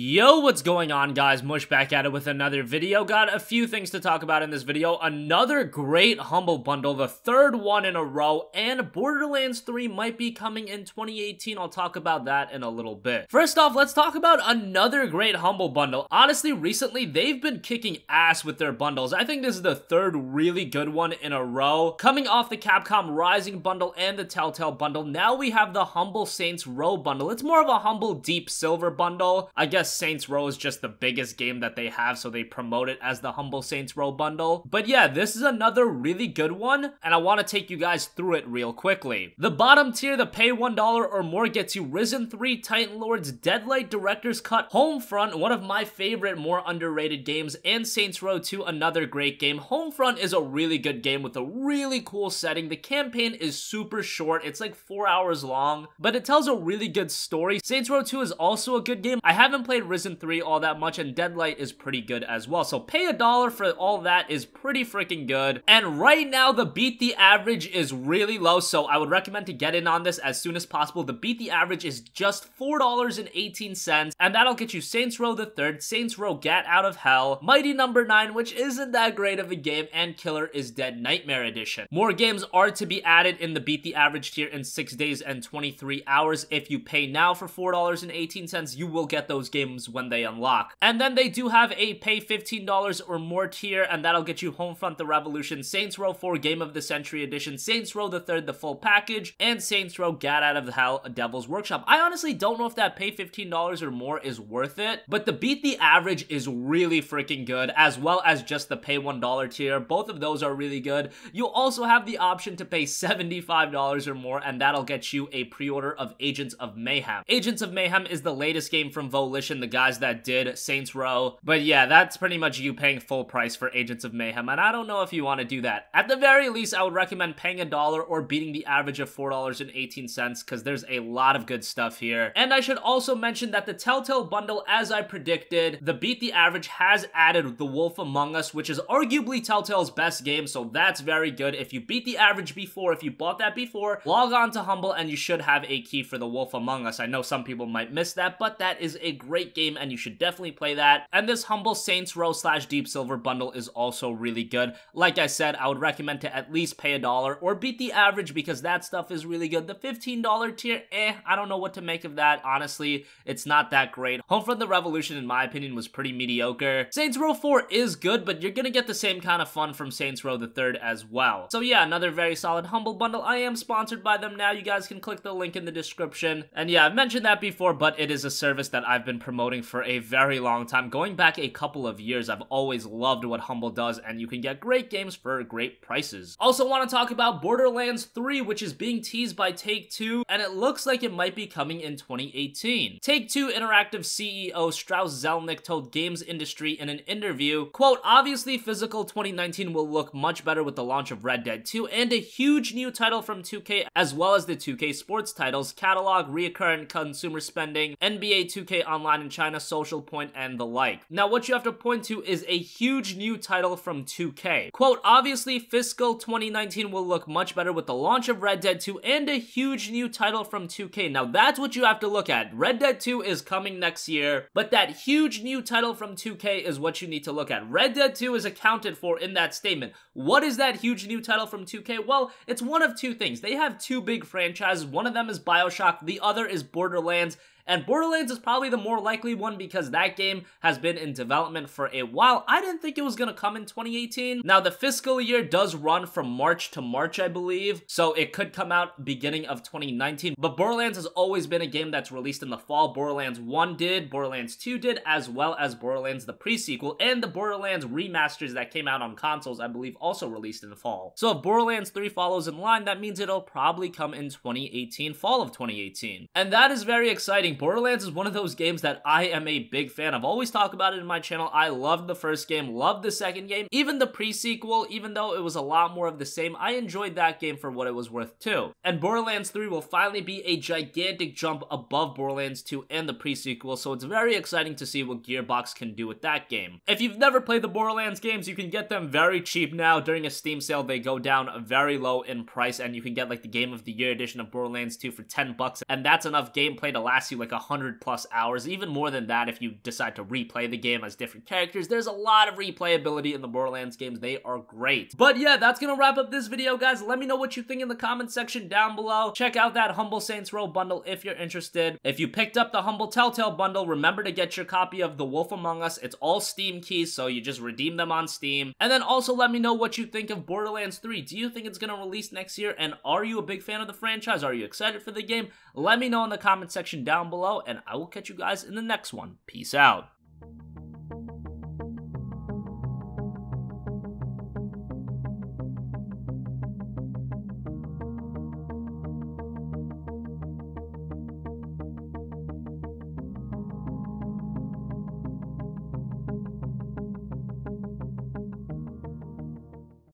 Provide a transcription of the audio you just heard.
Yo, what's going on, guys? Mush back at it with another video. Got a few things to talk about in this video. Another great Humble Bundle, the third one in a row, and Borderlands 3 might be coming in 2018. I'll talk about that in a little bit. First off, let's talk about another great Humble Bundle. Honestly, recently, they've been kicking ass with their bundles. I think this is the third really good one in a row. Coming off the Capcom Rising bundle and the Telltale bundle, now we have the Humble Saints Row bundle. It's more of a Humble Deep Silver bundle. I guess Saints Row is just the biggest game that they have, so they promote it as the Humble Saints Row bundle. But yeah, this is another really good one, and I want to take you guys through it real quickly. The bottom tier, the pay $1 or more, gets you Risen 3, Titan Lords, Deadlight Director's Cut, Homefront, one of my favorite, more underrated games, and Saints Row 2, another great game. Homefront is a really good game with a really cool setting. The campaign is super short. It's like 4 hours long, but it tells a really good story. Saints Row 2 is also a good game. I haven't played Risen 3 all that much, and Deadlight is pretty good as well. So pay $1 for all that is pretty freaking good. And right now, the beat the average is really low, so I would recommend to get in on this as soon as possible. The beat the average is just $4.18, and that'll get you Saints Row the Third, Saints Row Gat Out of Hell, Mighty Number 9, which isn't that great of a game, and Killer is Dead Nightmare Edition. More games are to be added in the beat the average tier in 6 days and 23 hours. If you pay now for $4.18, you will get those games when they unlock. And then they do have a pay $15 or more tier, and that'll get you Homefront the Revolution, Saints Row 4 Game of the Century Edition, Saints Row the Third the full package, and Saints Row Gat Out of Hell a Devil's Workshop. I honestly don't know if that pay $15 or more is worth it, but the beat the average is really freaking good, as well as just the pay $1 tier. Both of those are really good. You'll also have the option to pay $75 or more, and that'll get you a pre-order of Agents of Mayhem. Agents of Mayhem is the latest game from Volition, the guys that did Saints Row. But yeah, that's pretty much you paying full price for Agents of Mayhem, and I don't know if you want to do that. At the very least, I would recommend paying $1 or beating the average of $4.18, because there's a lot of good stuff here. And I should also mention that the Telltale bundle, as I predicted, the beat the average has added The Wolf Among Us, which is arguably Telltale's best game, so that's very good. If you beat the average before, if you bought that before, log on to Humble and you should have a key for The Wolf Among Us. I know some people might miss that, but that is a great game and you should definitely play that. And this Humble Saints Row / Deep Silver bundle is also really good. Like I said, I would recommend to at least pay $1 or beat the average, because that stuff is really good. The $15 tier, I don't know what to make of that. Honestly, it's not that great. Homefront the Revolution, in my opinion, was pretty mediocre. Saints Row 4 is good, but you're gonna get the same kind of fun from Saints Row the Third as well. So yeah, another very solid Humble bundle. I am sponsored by them now. You guys can click the link in the description. And yeah, I've mentioned that before, but it is a service that I've been promoting for a very long time. Going back a couple of years, I've always loved what Humble does, and you can get great games for great prices. Also want to talk about Borderlands 3, which is being teased by Take-Two, and it looks like it might be coming in 2018. Take-Two Interactive CEO Strauss Zelnick told Games Industry in an interview, quote, "Obviously, physical 2019 will look much better with the launch of Red Dead 2 and a huge new title from 2K, as well as the 2K sports titles, catalog, reoccurring consumer spending, NBA 2K Online in China, Social Point, and the like." Now, what you have to point to is a huge new title from 2K. Quote, "Obviously, fiscal 2019 will look much better with the launch of Red Dead 2 and a huge new title from 2K. Now, that's what you have to look at. Red Dead 2 is coming next year, but that huge new title from 2K is what you need to look at. Red Dead 2 is accounted for in that statement. What is that huge new title from 2K? Well, it's one of two things. They have two big franchises. One of them is BioShock, the other is Borderlands. And Borderlands is probably the more likely one because that game has been in development for a while. I didn't think it was going to come in 2018. Now, the fiscal year does run from March to March, I believe, so it could come out beginning of 2019. But Borderlands has always been a game that's released in the fall. Borderlands 1 did, Borderlands 2 did, as well as Borderlands the pre-sequel, and the Borderlands remasters that came out on consoles, I believe, also released in the fall. So if Borderlands 3 follows in line, that means it'll probably come in 2018, fall of 2018. And that is very exciting. Borderlands is one of those games that I am a big fan. I've always talked about it in my channel. I loved the first game, loved the second game, even the pre-sequel, even though it was a lot more of the same. I enjoyed that game for what it was worth too. And Borderlands 3 will finally be a gigantic jump above Borderlands 2 and the pre-sequel, so it's very exciting to see what Gearbox can do with that game. If you've never played the Borderlands games, you can get them very cheap now. During a Steam sale, they go down very low in price, and you can get like the Game of the Year edition of Borderlands 2 for $10, and that's enough gameplay to last you like like 100+ hours, even more than that if you decide to replay the game as different characters. There's a lot of replayability in the Borderlands games. They are great. But yeah, that's gonna wrap up this video, guys. Let me know what you think in the comment section down below. Check out that Humble Saints Row bundle if you're interested. If you picked up the Humble Telltale bundle, remember to get your copy of The Wolf Among Us. It's all Steam keys, so you just redeem them on Steam. And then also let me know what you think of Borderlands 3. Do you think it's gonna release next year? And are you a big fan of the franchise? Are you excited for the game? Let me know in the comment section down below, and I will catch you guys in the next one. Peace out.